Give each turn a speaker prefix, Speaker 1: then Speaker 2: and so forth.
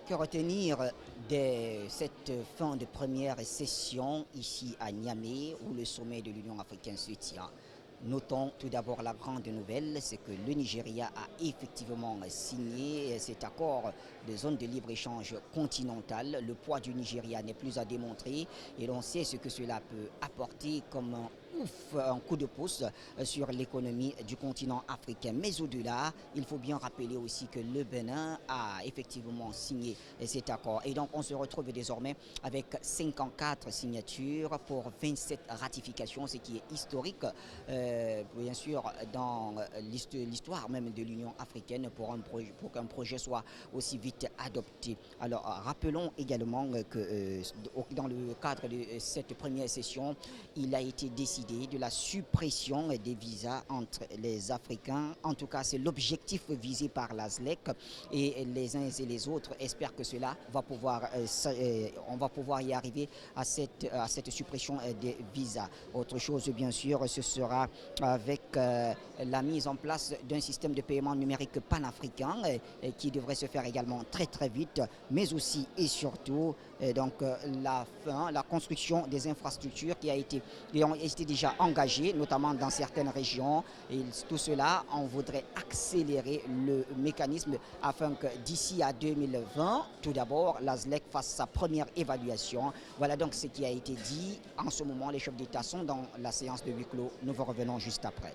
Speaker 1: Que retenir de cette fin de première session ici à Niamey où le sommet de l'Union africaine se tient? Notons tout d'abord la grande nouvelle, c'est que le Nigeria a effectivement signé cet accord de zone de libre-échange continentale. Le poids du Nigeria n'est plus à démontrer et l'on sait ce que cela peut apporter comme un coup de pouce sur l'économie du continent africain. Mais au-delà, il faut bien rappeler aussi que le Bénin a effectivement signé cet accord. Et donc on se retrouve désormais avec 54 signatures pour 27 ratifications, ce qui est historique, bien sûr, dans l'histoire même de l'Union africaine pour qu'un projet soit aussi vite adopté. Alors rappelons également que dans le cadre de cette première session, il a été décidé de la suppression des visas entre les Africains. En tout cas, c'est l'objectif visé par la SLEC et les uns et les autres espèrent que cela va pouvoir, on va pouvoir y arriver à cette suppression des visas. Autre chose, bien sûr, ce sera avec la mise en place d'un système de paiement numérique panafricain qui devrait se faire également très très vite, mais aussi et surtout la construction des infrastructures qui ont été déjà engagées, notamment dans certaines régions. Et tout cela, on voudrait accélérer le mécanisme afin que d'ici à 2020, tout d'abord, la SLEC fasse sa première évaluation. Voilà donc ce qui a été dit. En ce moment, les chefs d'État sont dans la séance de huis clos. Nous vous revenons juste après.